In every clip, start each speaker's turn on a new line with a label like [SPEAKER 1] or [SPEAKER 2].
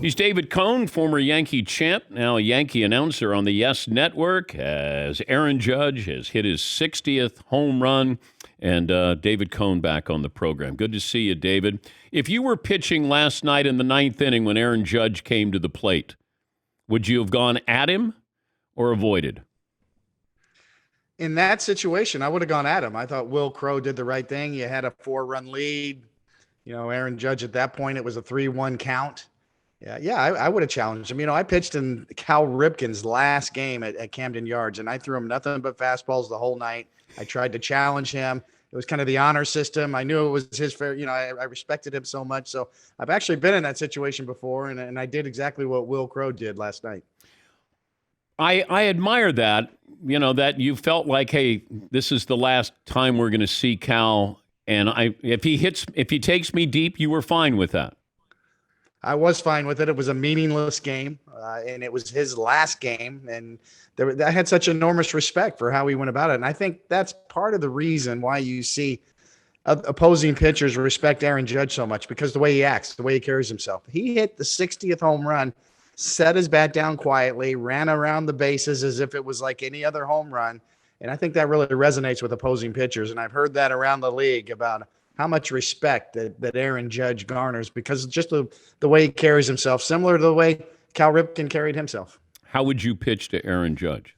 [SPEAKER 1] He's David Cohn, former Yankee champ, now a Yankee announcer on the Yes Network, as Aaron Judge has hit his 60th home run. And David Cohn back on the program. Good to see you, David. If you were pitching last night in the ninth inning when Aaron Judge came to the plate, would you have gone at him or avoided?
[SPEAKER 2] In that situation, I would have gone at him. I thought Will Crowe did the right thing. You had a 4-run lead. Aaron Judge at that point, it was a 3-1 count. I would have challenged him. I pitched in Cal Ripken's last game at Camden Yards, and I threw him nothing but fastballs the whole night. I tried to challenge him. It was kind of the honor system. I knew it was his fair. I respected him so much. So I've actually been in that situation before, and I did exactly what Will Crowe did last night.
[SPEAKER 1] I admire that, that you felt like, hey, this is the last time we're going to see Cal. And if he takes me deep, you were fine with that.
[SPEAKER 2] I was fine with it. It was a meaningless game, and it was his last game. And I had such enormous respect for how he went about it. And I think that's part of the reason why you see opposing pitchers respect Aaron Judge so much, because the way he acts, the way he carries himself. He hit the 60th home run, set his bat down quietly, ran around the bases as if it was like any other home run. And I think that really resonates with opposing pitchers. And I've heard that around the league about how much respect that Aaron Judge garners because just the way he carries himself, similar to the way Cal Ripken carried himself.
[SPEAKER 1] How would you pitch to Aaron Judge?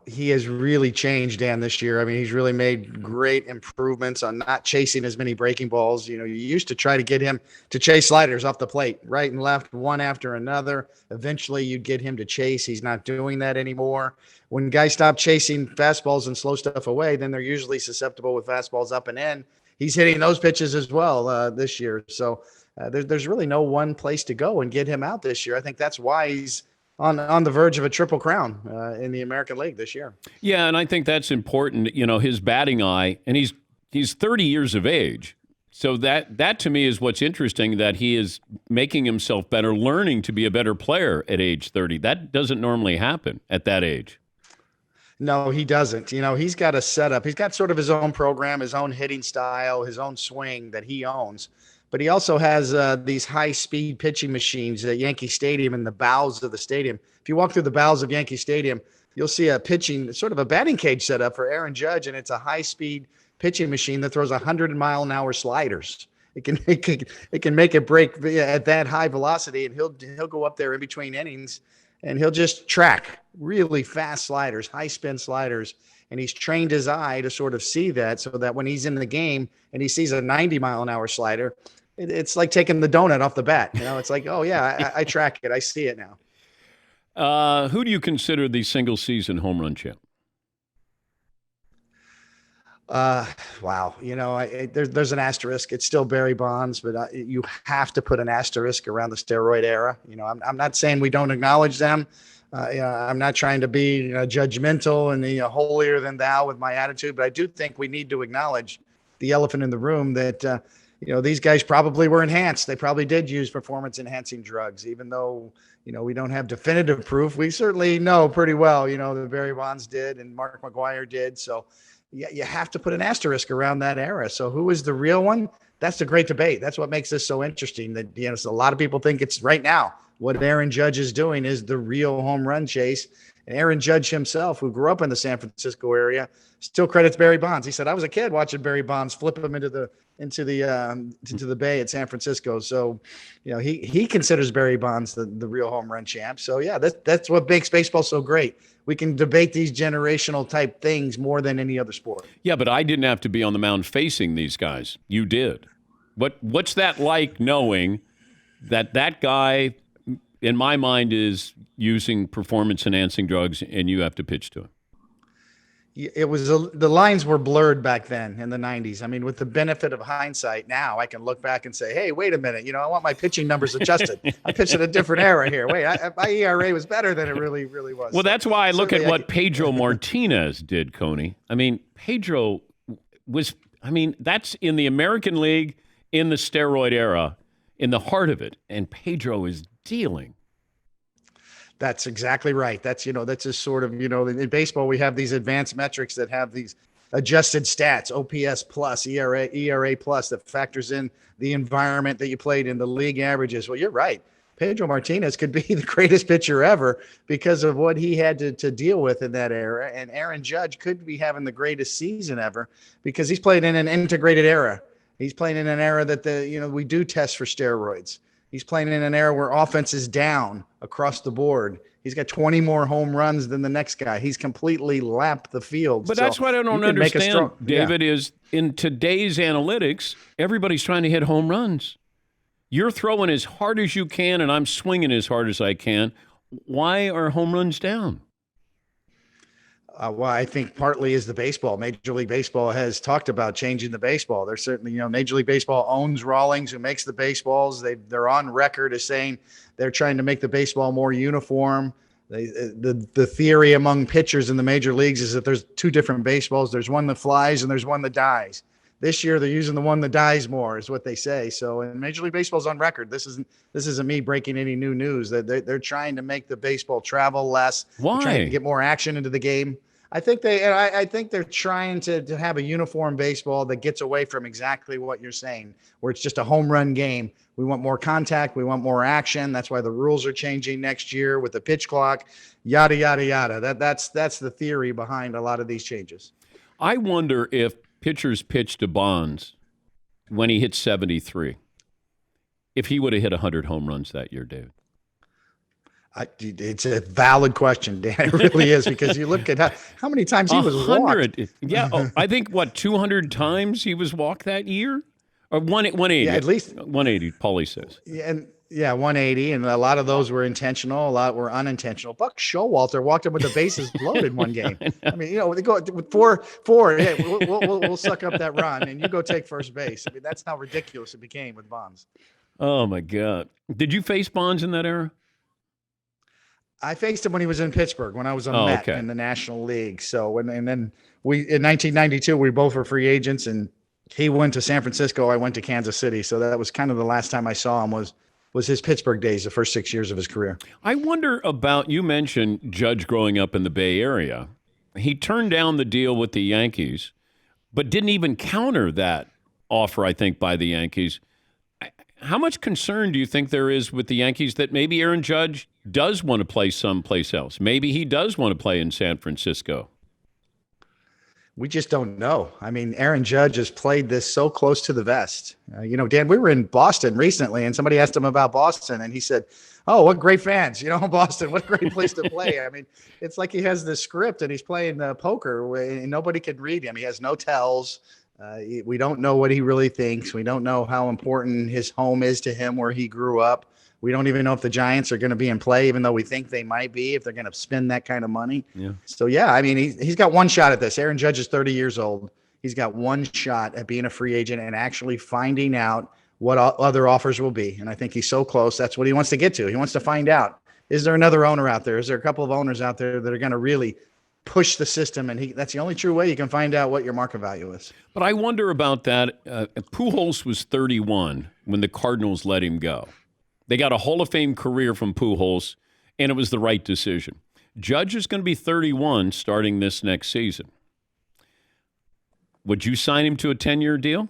[SPEAKER 2] He has really changed, Dan, this year. I mean, he's really made great improvements on not chasing as many breaking balls. You used to try to get him to chase sliders off the plate, right and left, one after another. Eventually, you'd get him to chase. He's not doing that anymore. When guys stop chasing fastballs and slow stuff away, then they're usually susceptible with fastballs up and in. He's hitting those pitches as well this year. So there's really no one place to go and get him out this year. I think that's why he's on the verge of a triple crown in the American League this year.
[SPEAKER 1] Yeah, and I think that's important. His batting eye, and he's 30 years of age. So that to me is what's interesting, that he is making himself better, learning to be a better player at age 30. That doesn't normally happen at that age.
[SPEAKER 2] No, he doesn't. He's got a setup. He's got sort of his own program, his own hitting style, his own swing that he owns. But he also has these high-speed pitching machines at Yankee Stadium in the bowels of the stadium. If you walk through the bowels of Yankee Stadium, you'll see a sort of a batting cage set up for Aaron Judge, and it's a high-speed pitching machine that throws 100-mile-an-hour sliders. It can make it break at that high velocity, and he'll go up there in between innings, and he'll just track really fast sliders, high-spin sliders. And he's trained his eye to sort of see that, so that when he's in the game and he sees a 90-mile-an-hour slider, it's like taking the donut off the bat. It's like, oh, yeah, I track it. I see it
[SPEAKER 1] now. Who do you consider the single-season home run champ?
[SPEAKER 2] Wow. There's an asterisk. It's still Barry Bonds, but you have to put an asterisk around the steroid era. I'm not saying we don't acknowledge them. I'm not trying to be judgmental and holier than thou with my attitude, but I do think we need to acknowledge the elephant in the room that these guys probably were enhanced. They probably did use performance-enhancing drugs, even though we don't have definitive proof. We certainly know pretty well, that Barry Bonds did and Mark McGwire did. So you have to put an asterisk around that era. So who is the real one? That's the great debate. That's what makes this so interesting. That so a lot of people think it's right now. What Aaron Judge is doing is the real home run chase. And Aaron Judge himself, who grew up in the San Francisco area, still credits Barry Bonds. He said, "I was a kid watching Barry Bonds flip him into the bay at San Francisco." So, he considers Barry Bonds the real home run champ. So, yeah, that's what makes baseball so great. We can debate these generational type things more than any other sport.
[SPEAKER 1] Yeah, but I didn't have to be on the mound facing these guys. You did. What's that like, knowing that guy, in my mind, is using performance-enhancing drugs, and you have to pitch to him?
[SPEAKER 2] It was the lines were blurred back then in the 90s. I mean, with the benefit of hindsight, now I can look back and say, hey, wait a minute. I want my pitching numbers adjusted. I pitched at a different era here. Wait, my ERA was better than it really, really was.
[SPEAKER 1] Well, that's why I look at what Pedro Martinez did, Coney. I mean, Pedro that's in the American League, in the steroid era, in the heart of it. And Pedro is dealing.
[SPEAKER 2] That's exactly right. That's just sort of, in baseball, we have these advanced metrics that have these adjusted stats, OPS plus, ERA plus, that factors in the environment that you played in, the league averages. Well, you're right. Pedro Martinez could be the greatest pitcher ever because of what he had to deal with in that era. And Aaron Judge could be having the greatest season ever because he's played in an integrated era. He's playing in an era that we do test for steroids. He's playing in an era where offense is down across the board. He's got 20 more home runs than the next guy. He's completely lapped the field.
[SPEAKER 1] But that's what I don't understand, David, is in today's analytics, everybody's trying to hit home runs. You're throwing as hard as you can, and I'm swinging as hard as I can. Why are home runs down?
[SPEAKER 2] Well, I think partly is the baseball. Major League Baseball has talked about changing the baseball. There's certainly, Major League Baseball owns Rawlings, who makes the baseballs. They're on record as saying they're trying to make the baseball more uniform. The theory among pitchers in the major leagues is that there's two different baseballs. There's one that flies and there's one that dies. This year they're using the one that dies more, is what they say. So, and Major League Baseball's on record. This isn't me breaking any new news. They're trying to make the baseball travel less.
[SPEAKER 1] Why?
[SPEAKER 2] They're trying to get more action into the game. I think they're trying to have a uniform baseball that gets away from exactly what you're saying, where it's just a home run game. We want more contact. We want more action. That's why the rules are changing next year with the pitch clock, yada, yada, yada. That's the theory behind a lot of these changes.
[SPEAKER 1] I wonder if pitchers pitched to Bonds when he hit 73, if he would have hit 100 home runs that year, David.
[SPEAKER 2] It's a valid question, Dan. It really is, because you look at how many times he was walked.
[SPEAKER 1] Yeah, I think, 200 times he was walked that year? Or 180.
[SPEAKER 2] Yeah, at least
[SPEAKER 1] 180, Paulie says.
[SPEAKER 2] Yeah, 180, and a lot of those were intentional. A lot were unintentional. Buck Showalter walked him with the bases loaded one game. I mean, they go with four. Hey, we'll suck up that run, and you go take first base. I mean, that's how ridiculous it became with Bonds.
[SPEAKER 1] Oh my God! Did you face Bonds in that era?
[SPEAKER 2] I faced him when he was in Pittsburgh, when I was a Met in the National League. So and then in 1992 we both were free agents, and he went to San Francisco. I went to Kansas City. So that was kind of the last time I saw him was his Pittsburgh days, the first 6 years of his career.
[SPEAKER 1] I wonder about, you mentioned Judge growing up in the Bay Area. He turned down the deal with the Yankees, but didn't even counter that offer, I think, by the Yankees. How much concern do you think there is with the Yankees that maybe Aaron Judge does want to play someplace else? Maybe he does want to play in San Francisco.
[SPEAKER 2] We just don't know. I mean, Aaron Judge has played this so close to the vest. Dan, we were in Boston recently, and somebody asked him about Boston, and he said, "Oh, what great fans! Boston, what a great place to play." I mean, it's like he has the script and he's playing poker, and nobody can read him. He has no tells. We don't know what he really thinks. We don't know how important his home is to him, where he grew up. We don't even know if the Giants are going to be in play, even though we think they might be, if they're going to spend that kind of money. Yeah. So, I mean, he's got one shot at this. Aaron Judge is 30 years old. He's got one shot at being a free agent and actually finding out what other offers will be. And I think he's so close. That's what he wants to get to. He wants to find out, is there another owner out there? Is there a couple of owners out there that are going to really push the system? And that's the only true way you can find out what your market value is. But
[SPEAKER 1] I wonder about that. Pujols was 31 when the Cardinals let him go. They got a Hall of Fame career from Pujols, and it was the right decision. Judge is going to be 31 starting this next season. Would you sign him to a 10-year deal?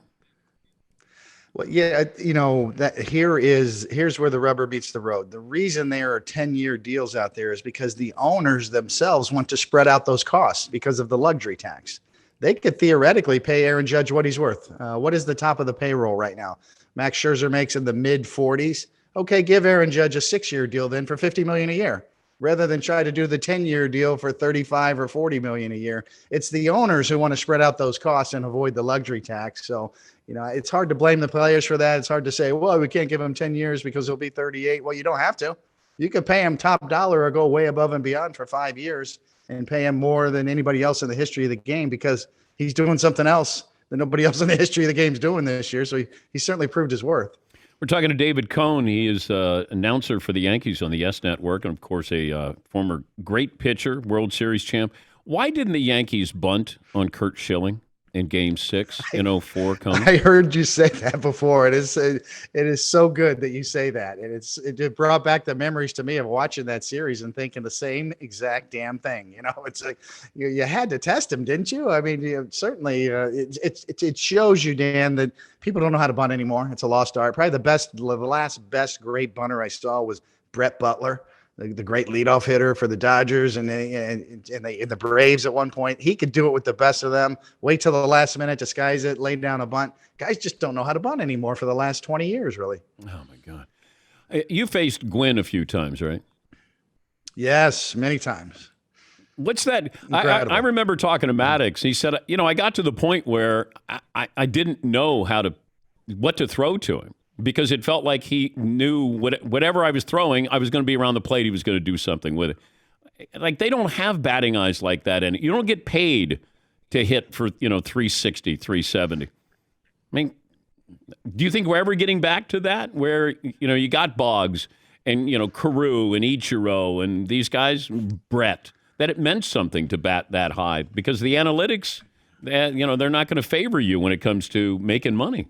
[SPEAKER 2] Well, yeah, here's where the rubber meets the road. The reason there are 10-year deals out there is because the owners themselves want to spread out those costs because of the luxury tax. They could theoretically pay Aaron Judge what he's worth. What is the top of the payroll right now? Max Scherzer makes in the mid-40s. Okay, give Aaron Judge a 6-year deal then for $50 million a year, rather than try to do the 10-year deal for $35 or $40 million a year. It's the owners who want to spread out those costs and avoid the luxury tax. So, it's hard to blame the players for that. It's hard to say, well, we can't give him 10 years because he'll be 38. Well, you don't have to. You could pay him top dollar or go way above and beyond for 5 years and pay him more than anybody else in the history of the game, because he's doing something else that nobody else in the history of the game is doing this year. So he certainly proved his worth.
[SPEAKER 1] We're talking to David Cohn. He is announcer for the Yankees on the Yes Network, and, of course, a former great pitcher, World Series champ. Why didn't the Yankees bunt on Curt Schilling? in Game 6 in '04 coming?
[SPEAKER 2] I heard you say that before. It is so good that you say that, and it brought back the memories to me of watching that series and thinking the same exact damn thing. It's like you had to test him, didn't you? I mean, certainly it shows you, Dan, that people don't know how to bunt anymore. It's a lost art. Probably the last best great bunter I saw was Brett Butler, the great leadoff hitter for the Dodgers and the Braves at one point. He could do it with the best of them. Wait till the last minute, disguise it, lay down a bunt. Guys just don't know how to bunt anymore for the last 20 years, really.
[SPEAKER 1] Oh, my God. You faced Gwynn a few times, right?
[SPEAKER 2] Yes, many times.
[SPEAKER 1] What's that? I remember talking to Maddox. He said, I got to the point where I didn't know what to throw to him, because it felt like he knew whatever I was throwing, I was going to be around the plate. He was going to do something with it. Like, they don't have batting eyes like that. And you don't get paid to hit for, 360, 370. I mean, do you think we're ever getting back to that where, you got Boggs and, Carew and Ichiro and these guys, Brett, that it meant something to bat that high? Because the analytics, they're not going to favor you when it comes to making money.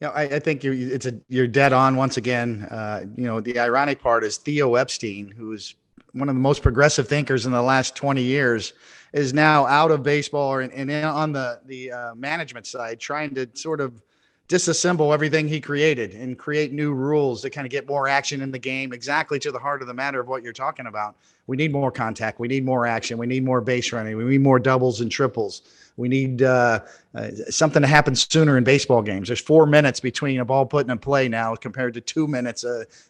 [SPEAKER 2] I think you're dead on once again. The ironic part is Theo Epstein, who's one of the most progressive thinkers in the last 20 years, is now out of baseball and on the management side, trying to sort of disassemble everything he created and create new rules that kind of get more action in the game, exactly to the heart of the matter of what you're talking about. We need more contact. We need more action. We need more base running. We need more doubles and triples. We need something to happen sooner in baseball games. There's 4 minutes between a ball put in play now compared to 2 minutes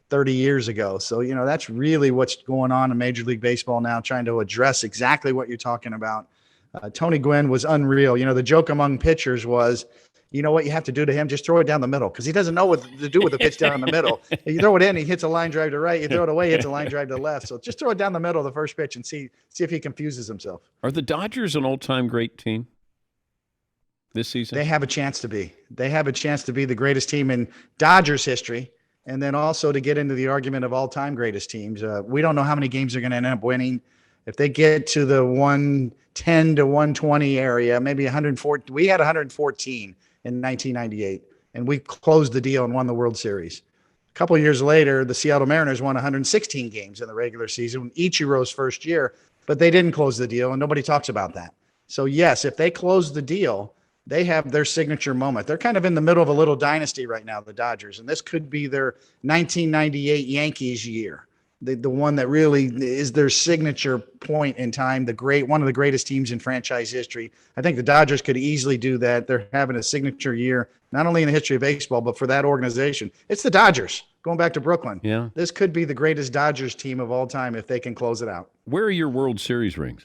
[SPEAKER 2] 30 years ago. So, that's really what's going on in Major League Baseball now, trying to address exactly what you're talking about. Tony Gwynn was unreal. The joke among pitchers was, you know what you have to do to him? Just throw it down the middle, because he doesn't know what to do with the pitch down the middle. You throw it in, he hits a line drive to right. You throw it away, he hits a line drive to left. So just throw it down the middle of the first pitch and see if he confuses himself.
[SPEAKER 1] Are the Dodgers an all-time great team this season?
[SPEAKER 2] They have a chance to be. They have a chance to be the greatest team in Dodgers history, and then also to get into the argument of all-time greatest teams. We don't know how many games they're going to end up winning. If they get to the 110 to 120 area, maybe 114. We had 114 in 1998, and we closed the deal and won the World Series. A couple of years later, the Seattle Mariners won 116 games in the regular season, Ichiro's first year, but they didn't close the deal, and nobody talks about that. So, yes, if they close the deal, they have their signature moment. They're kind of in the middle of a little dynasty right now, the Dodgers, and this could be their 1998 Yankees year. The one that really is their signature point in time, one of the greatest teams in franchise history. I think the Dodgers could easily do that. They're having a signature year, not only in the history of baseball, but for that organization. It's the Dodgers, going back to Brooklyn.
[SPEAKER 1] Yeah.
[SPEAKER 2] This could be the greatest Dodgers team of all time if they can close it out.
[SPEAKER 1] Where are your World Series rings?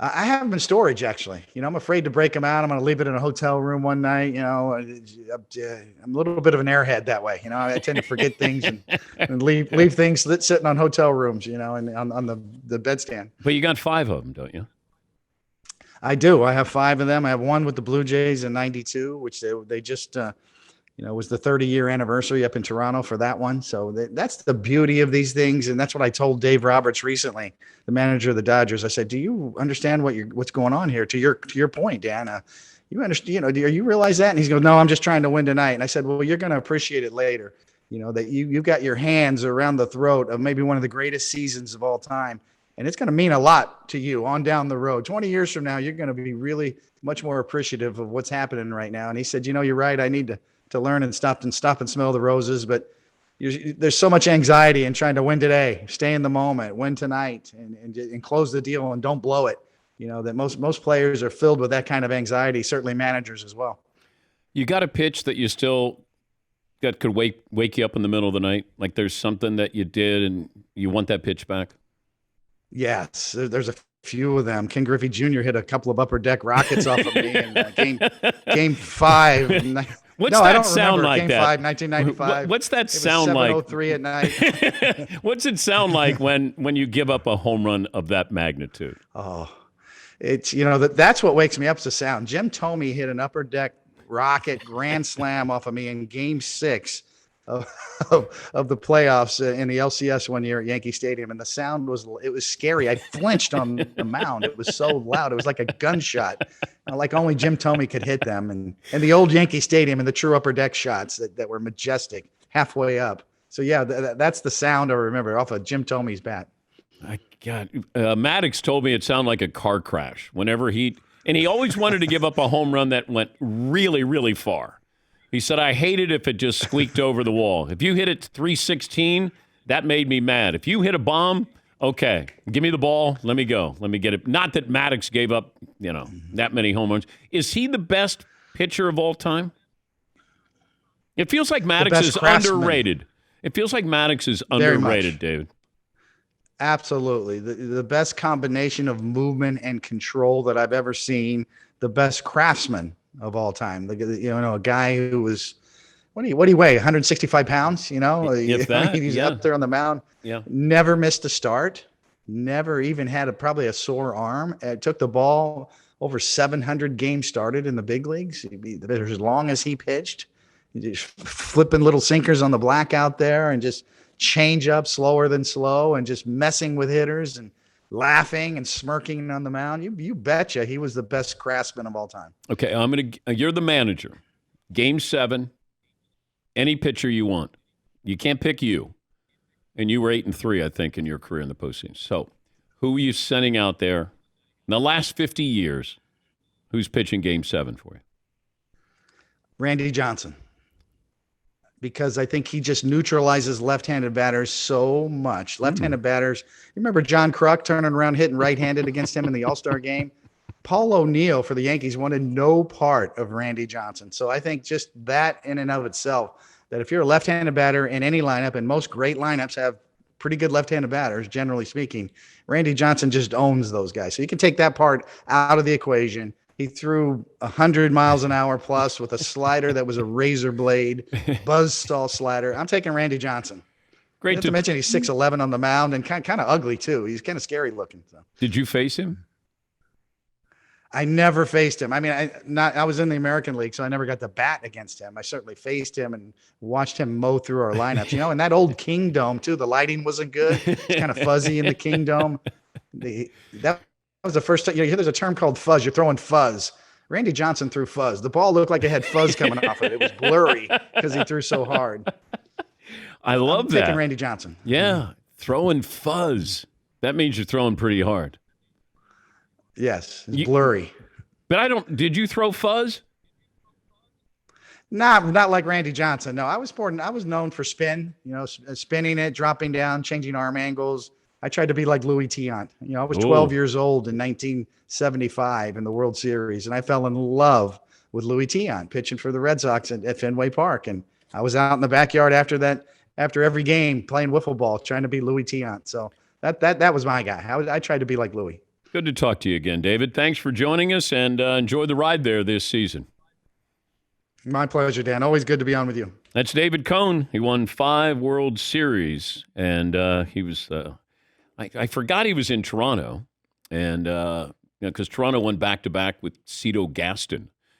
[SPEAKER 2] I have them in storage, actually. I'm afraid to break them out. I'm going to leave it in a hotel room one night. I'm a little bit of an airhead that way. I tend to forget things and leave things sitting on hotel rooms, and on the bedstand.
[SPEAKER 1] But you got 5 of them, don't you?
[SPEAKER 2] I do. I have 5 of them. I have one with the Blue Jays in '92, which they just was the 30-year anniversary up in Toronto for that one. So that's the beauty of these things. And that's what I told Dave Roberts recently, the manager of the Dodgers. I said, do you understand what's going on here? To your point, Dan, you understand, do you realize that? And he's going, no, I'm just trying to win tonight. And I said, well, you're going to appreciate it later. That you've got your hands around the throat of maybe one of the greatest seasons of all time. And it's going to mean a lot to you on down the road. 20 years from now, you're going to be really much more appreciative of what's happening right now. And he said, you're right. I need to learn and stop and smell the roses. But there's so much anxiety in trying to win today, stay in the moment, win tonight, and close the deal and don't blow it. That most players are filled with that kind of anxiety, certainly managers as well.
[SPEAKER 1] You got a pitch that you still that could wake you up in the middle of the night? Like there's something that you did and you want that pitch back?
[SPEAKER 2] Yes, there's a few of them. Ken Griffey Jr. hit a couple of upper deck rockets off of me in game 5.
[SPEAKER 1] What's that sound like?
[SPEAKER 2] Game
[SPEAKER 1] that
[SPEAKER 2] 5, 1995.
[SPEAKER 1] What's that sound like?
[SPEAKER 2] 7:03 at night.
[SPEAKER 1] What's it sound like when you give up a home run of that magnitude?
[SPEAKER 2] Oh, it's that's what wakes me up. Is the sound. Jim Thome hit an upper deck rocket grand slam off of me in Game 6 of, of the playoffs in the LCS one year at Yankee Stadium, and the sound was scary. I flinched on the mound. It was so loud. It was like a gunshot, like only Jim Thome could hit them. And the old Yankee Stadium and the true upper deck shots that were majestic halfway up. So yeah, that's the sound I remember off of Jim Thome's bat.
[SPEAKER 1] Maddox told me it sounded like a car crash whenever and he always wanted to give up a home run that went really, really far. He said, I hated if it just squeaked over the wall. If you hit it 316, that made me mad. If you hit a bomb, okay, give me the ball. Let me go. Let me get it. Not that Maddox gave up, that many home runs. Is he the best pitcher of all time? It feels like Maddox is underrated. It feels like Maddox is underrated, David.
[SPEAKER 2] Absolutely. The best combination of movement and control that I've ever seen. The best craftsman of all time. A guy who was, what do you weigh? 165 pounds, He's up there on the mound.
[SPEAKER 1] Yeah.
[SPEAKER 2] Never missed a start. Never even had probably a sore arm. Took the ball over 700 games started in the big leagues. As long as he pitched. Just flipping little sinkers on the black out there and just change up slower than slow and just messing with hitters and laughing and smirking on the mound. You betcha he was the best craftsman of all time.
[SPEAKER 1] Okay, you're the manager. Game 7, any pitcher you want. You can't pick you. And you were 8-3, I think, in your career in the postseason. So, who are you sending out there in the last 50 years? Who's pitching Game 7 for you?
[SPEAKER 2] Randy Johnson. Because I think he just neutralizes left-handed batters so much. Left-handed batters. You remember John Kruk turning around hitting right-handed against him in the All-Star game? Paul O'Neill for the Yankees wanted no part of Randy Johnson. So I think just that in and of itself, that if you're a left-handed batter in any lineup, and most great lineups have pretty good left-handed batters, generally speaking, Randy Johnson just owns those guys. So you can take that part out of the equation. He threw 100 miles an hour plus with a slider that was a razor blade, buzzsaw slider. I'm taking Randy Johnson.
[SPEAKER 1] Great
[SPEAKER 2] Not to mention he's 6'11" on the mound and kind of ugly too. He's kind of scary looking. So.
[SPEAKER 1] Did you face him?
[SPEAKER 2] I never faced him. I mean, I was in the American League, so I never got to bat against him. I certainly faced him and watched him mow through our lineups. And that old King Dome too. The lighting wasn't good. It's kind of fuzzy in the King Dome. That was the first time. There's a term called fuzz. You're throwing fuzz. Randy Johnson threw fuzz. The ball looked like it had fuzz coming off it. It was blurry because he threw so hard.
[SPEAKER 1] I love that.
[SPEAKER 2] Taking Randy Johnson.
[SPEAKER 1] Yeah, throwing fuzz. That means you're throwing pretty hard.
[SPEAKER 2] Yes, it's blurry.
[SPEAKER 1] But did you throw fuzz?
[SPEAKER 2] Not like Randy Johnson. No, I was known for spin, spinning it, dropping down, changing arm angles. I tried to be like Louis Tiant. I was 12 years old in 1975 in the World Series, and I fell in love with Louis Tiant pitching for the Red Sox at Fenway Park. And I was out in the backyard after every game playing wiffle ball, trying to be Louis Tiant. So that was my guy. I tried to be like Louis.
[SPEAKER 1] Good to talk to you again, David. Thanks for joining us, and enjoy the ride there this season.
[SPEAKER 2] My pleasure, Dan. Always good to be on with you.
[SPEAKER 1] That's David Cohn. He won 5 World Series, and he was I forgot he was in Toronto, and because Toronto won back-to-back with Cito Gaston.